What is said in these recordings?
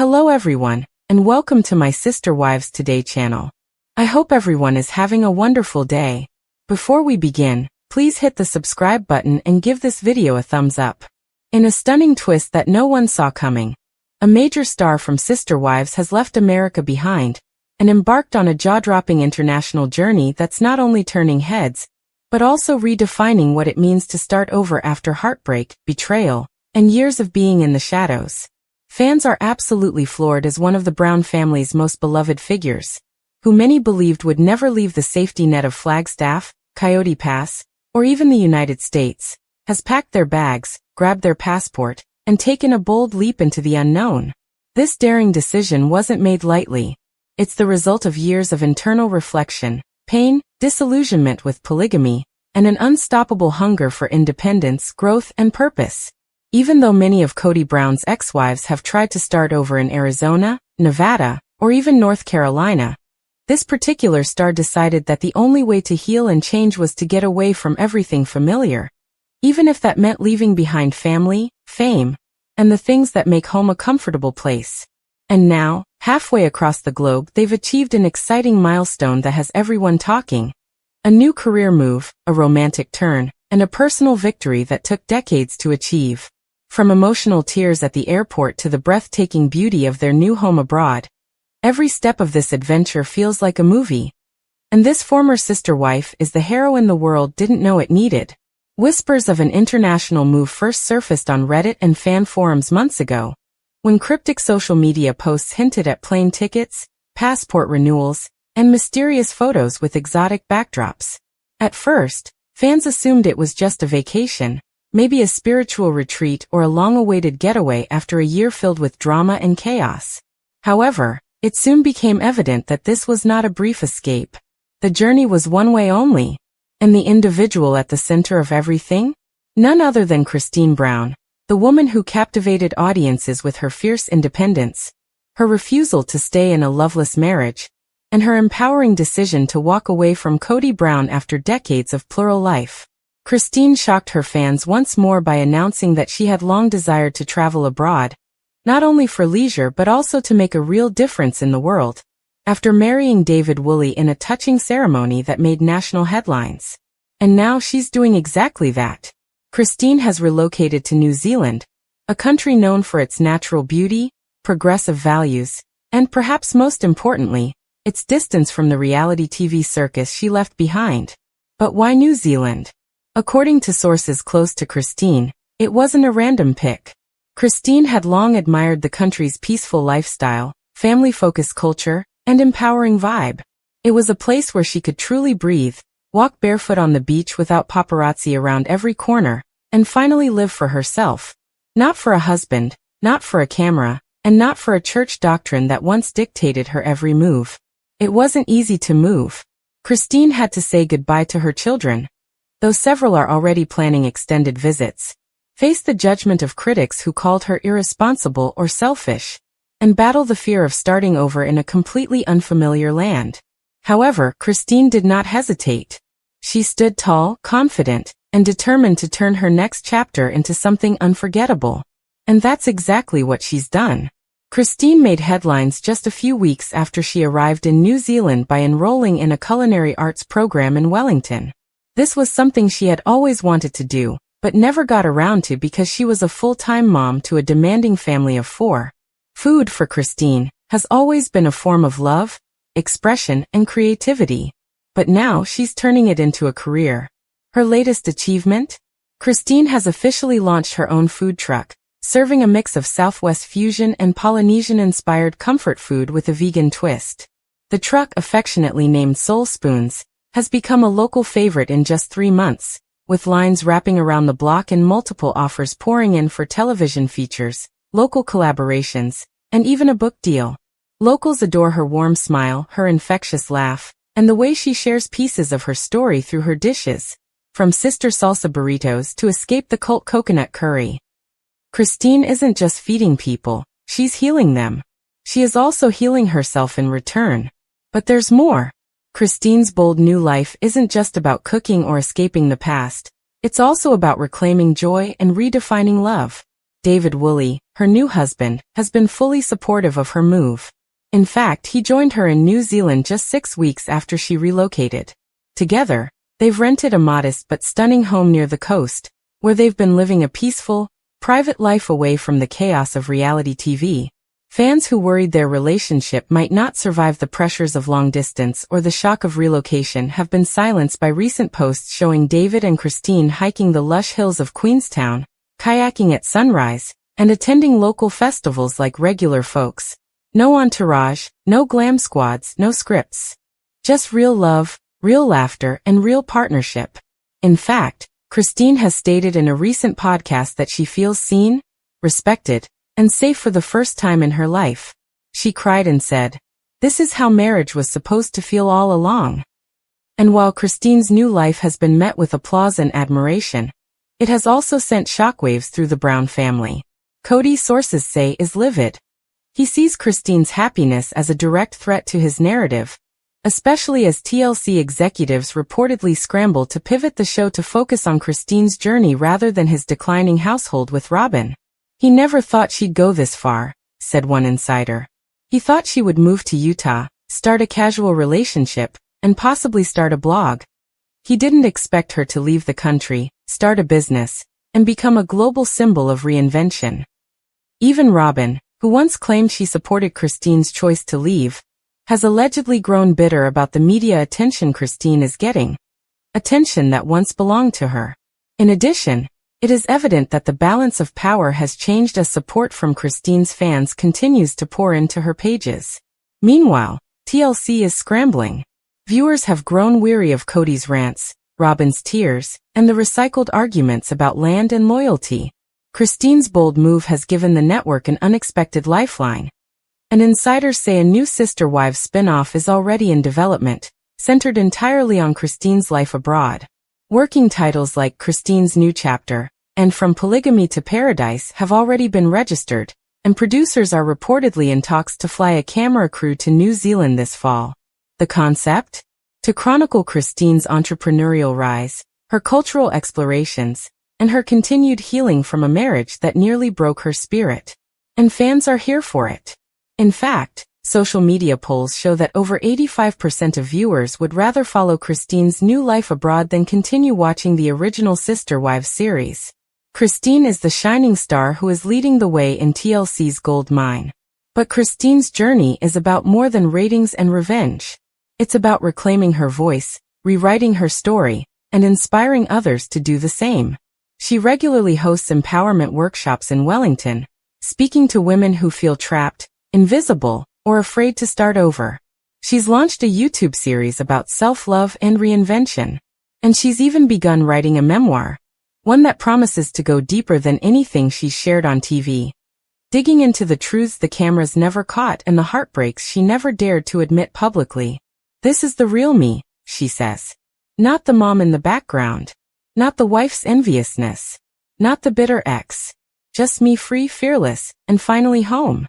Hello everyone, and welcome to my Sister Wives Today channel. I hope everyone is having a wonderful day. Before we begin, please hit the subscribe button and give this video a thumbs up. In a stunning twist that no one saw coming, a major star from Sister Wives has left America behind and embarked on a jaw-dropping international journey that's not only turning heads, but also redefining what it means to start over after heartbreak, betrayal, and years of being in the shadows. Fans are absolutely floored as one of the Brown family's most beloved figures, who many believed would never leave the safety net of Flagstaff, Coyote Pass, or even the United States, has packed their bags, grabbed their passport, and taken a bold leap into the unknown. This daring decision wasn't made lightly. It's the result of years of internal reflection, pain, disillusionment with polygamy, and an unstoppable hunger for independence, growth, and purpose. Even though many of Kody Brown's ex-wives have tried to start over in Arizona, Nevada, or even North Carolina, this particular star decided that the only way to heal and change was to get away from everything familiar, even if that meant leaving behind family, fame, and the things that make home a comfortable place. And now, halfway across the globe, they've achieved an exciting milestone that has everyone talking. A new career move, a romantic turn, and a personal victory that took decades to achieve. From emotional tears at the airport to the breathtaking beauty of their new home abroad, every step of this adventure feels like a movie. And this former sister wife is the heroine the world didn't know it needed. Whispers of an international move first surfaced on Reddit and fan forums months ago, when cryptic social media posts hinted at plane tickets, passport renewals, and mysterious photos with exotic backdrops. At first, fans assumed it was just a vacation, maybe a spiritual retreat or a long-awaited getaway after a year filled with drama and chaos. However, it soon became evident that this was not a brief escape. The journey was one way only. And the individual at the center of everything? None other than Christine Brown, the woman who captivated audiences with her fierce independence, her refusal to stay in a loveless marriage, and her empowering decision to walk away from Kody Brown after decades of plural life. Christine shocked her fans once more by announcing that she had long desired to travel abroad, not only for leisure but also to make a real difference in the world, after marrying David Woolley in a touching ceremony that made national headlines. And now she's doing exactly that. Christine has relocated to New Zealand, a country known for its natural beauty, progressive values, and perhaps most importantly, its distance from the reality TV circus she left behind. But why New Zealand? According to sources close to Christine, it wasn't a random pick. Christine had long admired the country's peaceful lifestyle, family-focused culture, and empowering vibe. It was a place where she could truly breathe, walk barefoot on the beach without paparazzi around every corner, and finally live for herself. Not for a husband, not for a camera, and not for a church doctrine that once dictated her every move. It wasn't easy to move. Christine had to say goodbye to her children, though several are already planning extended visits, face the judgment of critics who called her irresponsible or selfish, and battle the fear of starting over in a completely unfamiliar land. However, Christine did not hesitate. She stood tall, confident, and determined to turn her next chapter into something unforgettable. And that's exactly what she's done. Christine made headlines just a few weeks after she arrived in New Zealand by enrolling in a culinary arts program in Wellington. This was something she had always wanted to do, but never got around to because she was a full-time mom to a demanding family of 4. Food for Christine has always been a form of love, expression, and creativity. But now she's turning it into a career. Her latest achievement? Christine has officially launched her own food truck, serving a mix of Southwest fusion and Polynesian-inspired comfort food with a vegan twist. The truck, affectionately named Soul Spoons, has become a local favorite in just 3 months, with lines wrapping around the block and multiple offers pouring in for television features, local collaborations, and even a book deal. Locals adore her warm smile, her infectious laugh, and the way she shares pieces of her story through her dishes, from sister salsa burritos to escape the cult coconut curry. Christine isn't just feeding people, she's healing them. She is also healing herself in return. But there's more. Christine's bold new life isn't just about cooking or escaping the past, it's also about reclaiming joy and redefining love. David Woolley, her new husband, has been fully supportive of her move. In fact, he joined her in New Zealand just 6 weeks after she relocated. Together, they've rented a modest but stunning home near the coast, where they've been living a peaceful, private life away from the chaos of reality TV. Fans who worried their relationship might not survive the pressures of long distance or the shock of relocation have been silenced by recent posts showing David and Christine hiking the lush hills of Queenstown, kayaking at sunrise, and attending local festivals like regular folks. No entourage, no glam squads, no scripts. Just real love, real laughter, and real partnership. In fact, Christine has stated in a recent podcast that she feels seen, respected, and safe for the first time in her life. She cried and said, "This is how marriage was supposed to feel all along." And while Christine's new life has been met with applause and admiration, it has also sent shockwaves through the Brown family. Cody, sources say, is livid. He sees Christine's happiness as a direct threat to his narrative, especially as TLC executives reportedly scramble to pivot the show to focus on Christine's journey rather than his declining household with Robin. "He never thought she'd go this far," said one insider. "He thought she would move to Utah, start a casual relationship, and possibly start a blog. He didn't expect her to leave the country, start a business, and become a global symbol of reinvention." Even Robin, who once claimed she supported Christine's choice to leave, has allegedly grown bitter about the media attention Christine is getting, attention that once belonged to her. In addition, it is evident that the balance of power has changed as support from Christine's fans continues to pour into her pages. Meanwhile, TLC is scrambling. Viewers have grown weary of Cody's rants, Robin's tears, and the recycled arguments about land and loyalty. Christine's bold move has given the network an unexpected lifeline. And insiders say a new Sister Wives spin-off is already in development, centered entirely on Christine's life abroad. Working titles like Christine's New Chapter and From Polygamy to Paradise have already been registered, and producers are reportedly in talks to fly a camera crew to New Zealand this fall. The concept? To chronicle Christine's entrepreneurial rise, her cultural explorations, and her continued healing from a marriage that nearly broke her spirit. And fans are here for it. In fact, social media polls show that over 85% of viewers would rather follow Christine's new life abroad than continue watching the original Sister Wives series. Christine is the shining star who is leading the way in TLC's gold mine. But Christine's journey is about more than ratings and revenge. It's about reclaiming her voice, rewriting her story, and inspiring others to do the same. She regularly hosts empowerment workshops in Wellington, speaking to women who feel trapped, invisible, or afraid to start over. She's launched a YouTube series about self-love and reinvention. And she's even begun writing a memoir, one that promises to go deeper than anything she's shared on TV, digging into the truths the cameras never caught and the heartbreaks she never dared to admit publicly. "This is the real me," she says. "Not the mom in the background. Not the wife's enviousness. Not the bitter ex. Just me, free, fearless, and finally home."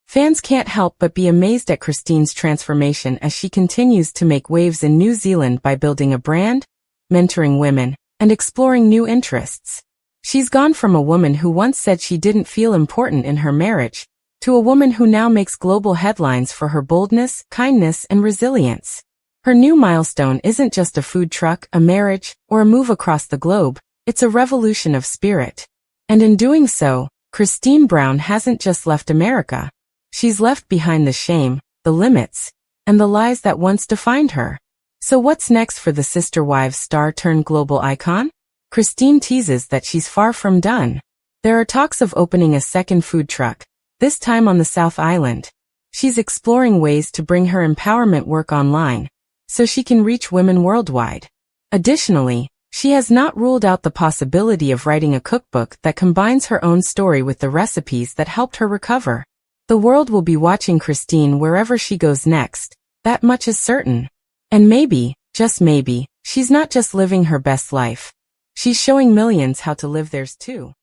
Fans can't help but be amazed at Christine's transformation as she continues to make waves in New Zealand by building a brand, mentoring women, and exploring new interests. She's gone from a woman who once said she didn't feel important in her marriage, to a woman who now makes global headlines for her boldness, kindness, and resilience. Her new milestone isn't just a food truck, a marriage, or a move across the globe, it's a revolution of spirit. And in doing so, Christine Brown hasn't just left America. She's left behind the shame, the limits, and the lies that once defined her. So what's next for the Sister Wives star turned global icon? Christine teases that she's far from done. There are talks of opening a second food truck, this time on the South Island. She's exploring ways to bring her empowerment work online, so she can reach women worldwide. Additionally, she has not ruled out the possibility of writing a cookbook that combines her own story with the recipes that helped her recover. The world will be watching Christine wherever she goes next, that much is certain. And maybe, just maybe, she's not just living her best life. She's showing millions how to live theirs too.